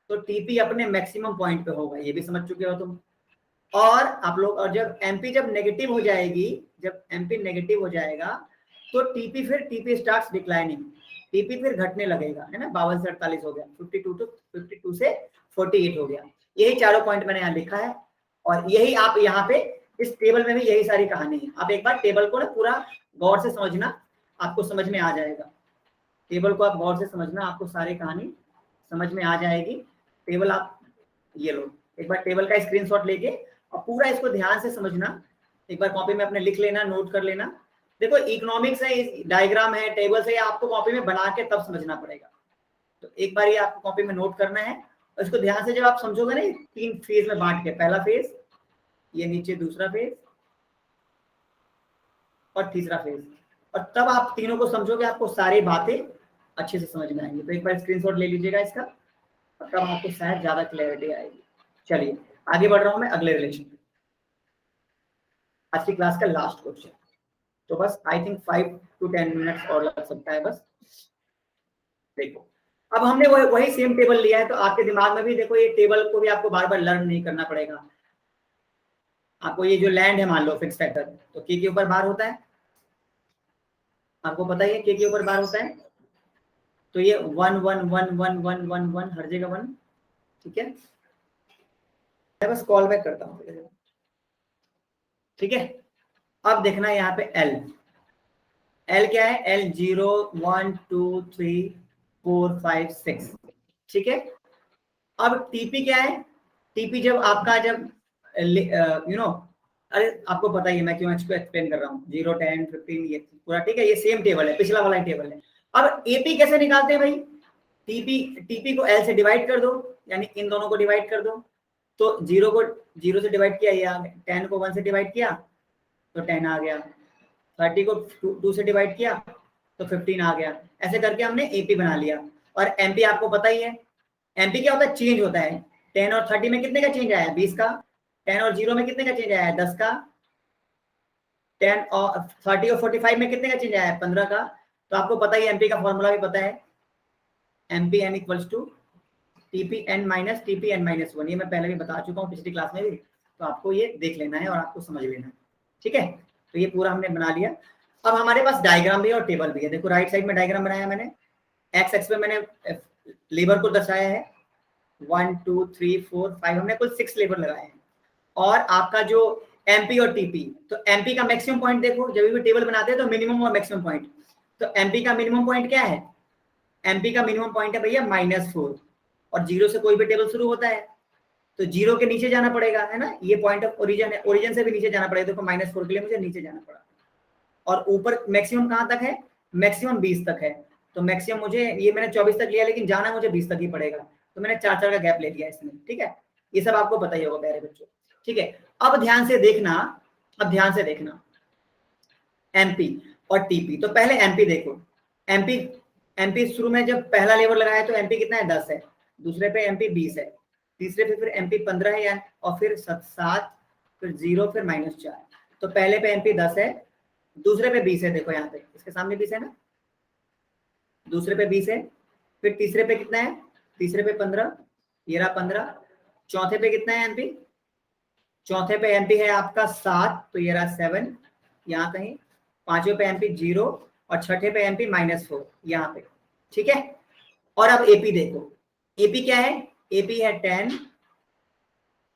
तो टीपी अपने मैक्सिमम पॉइंट पे होगा, ये भी समझ चुके हो तुम। और आप लोग, और जब एमपी जब नेगेटिव हो जाएगी, जब एमपी नेगेटिव हो जाएगा तो टीपी स्टार्ट्स डिक्लाइनिंग, टीपी फिर घटने लगेगा, है ना। 52 से 48 हो गया, 52 से 48 हो गया। यही चारों पॉइंट मैंने यहाँ लिखा है, और यही आप यहाँ पे इस टेबल में भी यही सारी कहानी है। आप एक बार टेबल को ना पूरा गौर से समझना, आपको समझ में आ जाएगा। टेबल को आप गौर से समझना, आपको सारी कहानी समझ में आ जाएगी। टेबल आप ये लो, एक बार टेबल का स्क्रीनशॉट लेके और पूरा इसको ध्यान से समझना, एक बार कॉपी में अपने लिख लेना, नोट कर लेना। देखो इकोनॉमिक्स है, डायग्राम है, टेबल्स है, आपको कॉपी में बना के तब समझना पड़ेगा। तो एक बार ये आपको कॉपी में नोट करना है, और इसको ध्यान से जब आप समझोगे ना, 3 फेज में बांट के, पहला फेज, ये नीचे दूसरा फेज और तीसरा फेज, और तब आप तीनों को समझोगे, आपको सारी बातें अच्छे से समझ में आएंगी। तो एक बार स्क्रीनशॉट ले लीजिएगा इसका, और तब आपको शायद ज्यादा क्लैरिटी आएगी। चलिए आगे बढ़ रहा हूं मैं अगले रिलेशन पे, आज की क्लास का लास्ट क्वेश्चन। तो बस आई थिंक 5 to 10 मिनट्स और लग सकता है बस। देखो अब हमने वही सेम टेबल लिया है, तो आपके दिमाग में भी देखो, ये टेबल को भी आपको बार बार लर्न नहीं करना पड़ेगा। आपको ये जो लैंड है, मान लो फिक्स फैक्टर, तो के ऊपर बार होता है, आपको पता ही है के ऊपर बार होता है। तो ये 1 1 1 1 1 1 1 हर जगह 1, ठीक है। मैं बस कॉल बैक करता हूँ, ठीक है। अब देखना यहाँ पे एल क्या है, एल 0 1 2 3 4 5 6, ठीक है। अब टीपी क्या है, टीपी जब आपका जब अरे आपको पता ही है, मैं क्यों इसको एक्सप्लेन कर रहा हूँ, 0 10 15 ये पूरा, ठीक है। ये सेम टेबल है, पिछला वाला ही टेबल है। अब एपी कैसे निकालते हैं भाई, टीपी को एल से डिवाइड कर दो, यानी इन दोनों को डिवाइड कर दो, तो 0 को 0 से डिवाइड किया, ये आ गया। 10 को 1 से डिवाइड किया तो 10 आ गया। 30 को 2 से डिवाइड किया तो 15 आ गया। ऐसे करके हमने एपी बना लिया। और एमपी आपको पता ही है, एमपी क्या होता है, चेंज होता है। 10 और 30 में कितने का चेंज आया है, 20 का। 10 और 0 में कितने का चेंज आया है, 10 का। 10 और 30 और 45 में कितने का चेंज आया है, 15 का। तो आपको पता ही एमपी का फॉर्मूला भी पता है, MP N equals to TP N minus TP N minus 1। ये मैं पहले भी बता चुका हूँ पिछली क्लास में भी, तो आपको ये देख लेना है और आपको समझ लेना है, ठीक है। तो ये पूरा हमने बना लिया। अब हमारे पास डायग्राम भी है और टेबल भी है। देखो राइट साइड में डायग्राम बनाया मैंने, एक्स एक्स पे मैंने लेबर को दर्शाया है, 1 2 3 4 5, हमने कुल 6 लेबर लगाए हैं। और आपका जो एमपी और टीपी, तो एमपी का मैक्सिमम पॉइंट देखो, जब भी टेबल बनाते हैं तो मिनिमम और मैक्सिमम पॉइंट, तो एमपी का मिनिमम पॉइंट क्या है, एमपी का मिनिमम पॉइंट है भैया -4, और 0 से कोई भी टेबल शुरू होता है तो 0 के नीचे जाना पड़ेगा, है ना। ये पॉइंट ऑफ ओरिजिन है, ओरिजिन से भी नीचे जाना पड़ेगा। देखो -4 के लिए मुझे नीचे जाना पड़ा। और ऊपर मैक्सिमम कहाँ तक है, मैक्सिमम 20 तक है। तो मैक्सिमम मुझे, ये मैंने 24 तक लिया, लेकिन जाना मुझे 20 तक ही पड़ेगा, तो मैंने 4 का गैप ले लिया इसमें, ठीक है। ये सब आपको पता ही होगा प्यारे बच्चों, ठीक है। अब ध्यान से देखना, अब ध्यान से देखना एमपी और टीपी। तो पहले एमपी देखो, एमपी एमपी शुरू में जब पहला लेवल लगाया तो एमपी कितना है, 10 है। दूसरे पे एमपी 20 है। तीसरे पे फिर एमपी 15 है, और फिर 7, फिर 0, फिर -4। तो पहले पे एमपी 10 है, दूसरे पे 20 है। देखो यहाँ पे इसके सामने 20 है ना, दूसरे पे 20 है। फिर तीसरे पे कितना है, तीसरे पे 15, ये रहा 15। चौथे पे कितना है एमपी, चौथे पे एमपी है आपका 7, तो ये रहा 7 यहाँ कहीं। पांचवें पे एमपी 0, और छठे पे एमपी -4 यहाँ पे, ठीक है। और अब एपी देखो, एपी क्या है, एपी है 10,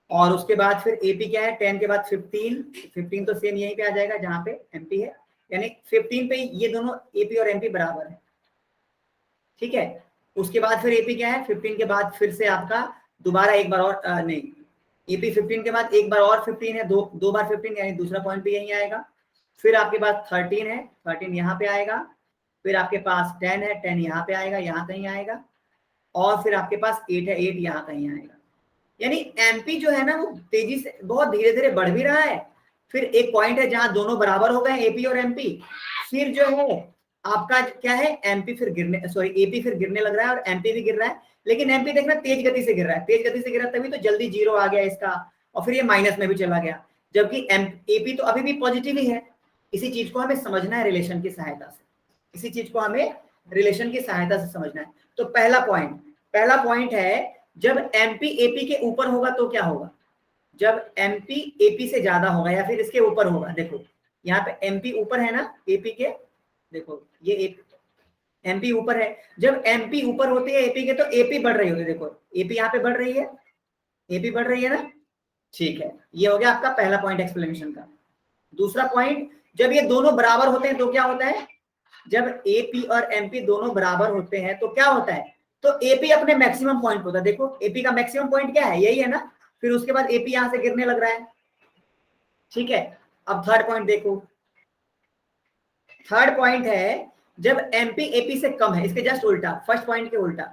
और उसके बाद फिर एपी क्या है, 10 के बाद 15 तो सेम यहीं पे आ जाएगा जहां पे एमपी है, यानी 15 पे ये दोनों एपी और एमपी बराबर है, ठीक है। उसके बाद फिर एपी क्या है, 15 के बाद फिर से आपका दोबारा एक बार और नहीं, एपी 15 के बाद एक बार और 15 है, दो बार 15, यानी दूसरा पॉइंट भी यहीं आएगा। फिर आपके पास 13 है, 13 यहाँ पे आएगा। फिर आपके पास 10 है, 10 यहाँ पे आएगा, यहाँ कहीं आएगा। और फिर आपके पास 8 है, 8 यहाँ कहीं आएगा। यानी एमपी जो है ना, वो तेजी से बहुत धीरे धीरे बढ़ भी रहा है। फिर एक पॉइंट है जहां दोनों बराबर हो गए, एपी और एमपी। फिर जो है आपका क्या है, एमपी फिर गिरने, सॉरी एपी फिर गिरने लग रहा है, और एमपी भी गिर रहा है। लेकिन एमपी देखना तेज गति से गिर रहा है, तेज गति से गिरा तभी तो जल्दी 0 आ गया इसका, और फिर ये माइनस में भी चला गया। जबकि एपी तो अभी भी पॉजिटिव ही है। इसी चीज को हमें समझना है रिलेशन की सहायता से, इसी चीज को हमें रिलेशन की सहायता से समझना है। तो पहला पॉइंट है, जब एमपी एपी के ऊपर होगा तो क्या होगा, जब एमपी एपी से ज्यादा होगा या फिर इसके ऊपर होगा। देखो यहाँ पे एमपी ऊपर है ना एपी के, देखो ये एमपी ऊपर है। जब एमपी ऊपर होती है एपी के तो एपी बढ़ रही होती है। देखो एपी यहाँ पे बढ़ रही है, एपी बढ़ रही है ना, ठीक है। ये हो गया आपका पहला पॉइंट एक्सप्लेनेशन का। दूसरा पॉइंट, जब ये दोनों बराबर होते हैं तो क्या होता है, जब एपी और एमपी दोनों बराबर होते हैं तो क्या होता है, तो एपी अपने मैक्सिमम पॉइंट होता है। देखो एपी का मैक्सिमम पॉइंट क्या है, यही है ना। फिर उसके बाद एपी यहां से गिरने लग रहा है, ठीक है। अब थर्ड पॉइंट देखो, थर्ड पॉइंट है जब एमपी एपी से कम है, इसके जस्ट उल्टा, फर्स्ट पॉइंट के उल्टा।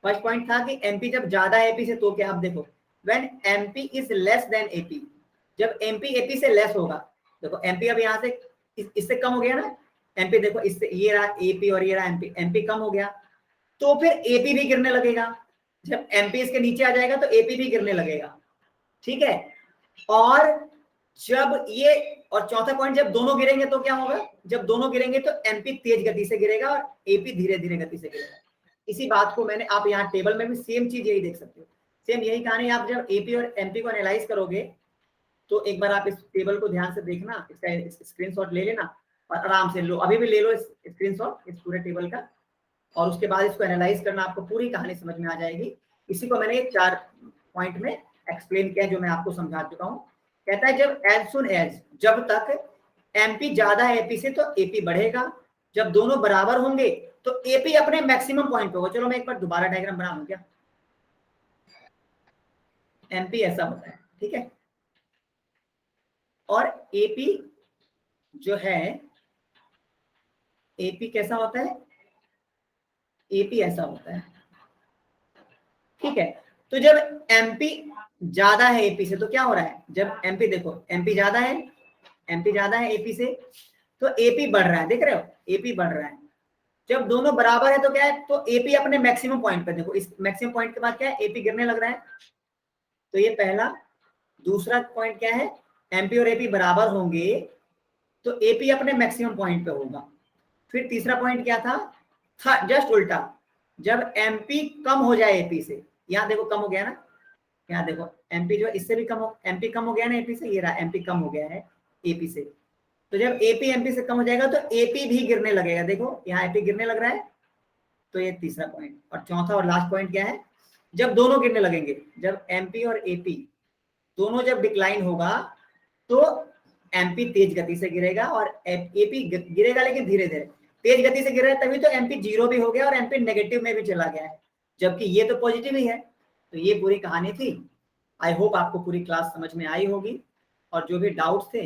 फर्स्ट पॉइंट था कि एमपी जब ज्यादा है एपी से तो क्या, आप देखो when MP is less than AP, जब एमपी एपी से लेस होगा। देखो एमपी अब यहां से इससे कम हो गया ना, एमपी देखो इससे, ये रहा एपी और ये रहा एमपी, एमपी कम हो गया तो फिर एपी भी गिरने लगेगा। जब एमपी इसके नीचे आ जाएगा तो एपी भी गिरने लगेगा, ठीक है। और जब ये, और चौथा पॉइंट, जब दोनों गिरेंगे तो क्या होगा, जब दोनों गिरेंगे तो एमपी तेज गति से गिरेगा और एपी धीरे धीरे गति से गिरेगा। इसी बात को मैंने, आप यहाँ टेबल में भी सेम चीज यही देख सकते हो, सेम यही कहानी। आप जब एपी और एमपी को एनालाइज करोगे तो एक बार आप इस टेबल को ध्यान से देखना, इसका स्क्रीनशॉट ले लेना और आराम से लो, अभी भी ले लो स्क्रीनशॉट इस पूरे टेबल का, और उसके बाद इसको एनालाइज करना, आपको पूरी कहानी समझ में आ जाएगी। इसी को मैंने 4 पॉइंट में एक्सप्लेन किया जो मैं आपको समझा चुका हूँ। कहता है जब एज सुन एज, जब तक एमपी ज्यादा है एपी से तो एपी बढ़ेगा, जब दोनों बराबर होंगे तो एपी अपने मैक्सिमम पॉइंट पे होगा। चलो मैं एक बार दोबारा डायग्राम बना दूं क्या, एमपी ऐसा होता है, ठीक है। और एपी जो है, एपी कैसा होता है, एपी ऐसा होता है, ठीक है। तो जब एमपी ज्यादा है एपी से तो क्या हो रहा है, जब एमपी देखो एमपी ज्यादा है एपी से तो एपी बढ़ रहा है, देख रहे हो एपी बढ़ रहा है। जब दोनों बराबर है तो क्या है, तो एपी अपने मैक्सिमम पॉइंट पे, देखो इस मैक्सिमम पॉइंट के बाद क्या है, एपी गिरने लग रहा है। तो ये पहला। दूसरा पॉइंट क्या है, एमपी और एपी बराबर होंगे तो एपी अपने मैक्सिमम पॉइंट पे होगा। फिर तीसरा पॉइंट क्या था जस्ट उल्टा, जब एमपी कम हो जाए एपी से, यहाँ देखो कम हो गया ना, यहाँ देखो एमपी जो इससे भी कम हो, एमपी कम हो गया ना एपी से, ये रहा एमपी कम हो गया है एपी से। तो जब एपी एमपी से कम हो जाएगा तो एपी भी गिरने लगेगा, देखो यहाँ एपी गिरने लग रहा है। तो ये तीसरा पॉइंट। और चौथा और लास्ट पॉइंट क्या है, जब दोनों गिरने लगेंगे, जब एमपी और एपी दोनों जब डिक्लाइन होगा तो एमपी तेज गति से गिरेगा और एपी गिरेगा लेकिन धीरे धीरे। तेज गति से गिर रहा है तभी तो एमपी जीरो भी हो गया और एमपी नेगेटिव में भी चला गया है, जबकि ये तो पॉजिटिव ही है। तो ये पूरी कहानी थी। आई होप आपको पूरी क्लास समझ में आई होगी और जो भी डाउट्स थे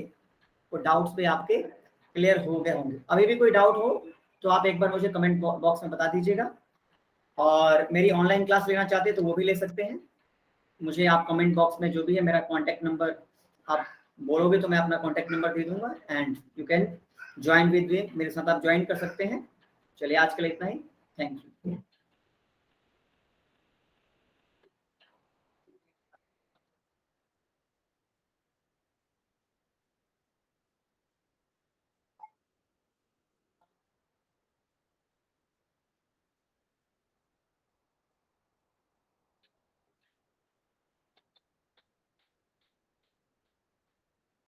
वो डाउट्स पे आपके क्लियर हो गए होंगे। अभी भी कोई डाउट हो तो आप एक बार मुझे कमेंट बॉक्स में बता दीजिएगा, और मेरी ऑनलाइन क्लास लेना चाहते हैं तो वो भी ले सकते हैं। मुझे आप कमेंट बॉक्स में जो भी है मेरा कॉन्टैक्ट नंबर आप बोलोगे तो मैं अपना कॉन्टैक्ट नंबर दे दूंगा and you can join with me, मेरे साथ आप ज्वाइन कर सकते हैं। चलिए आज के लिए इतना ही, थैंक यू।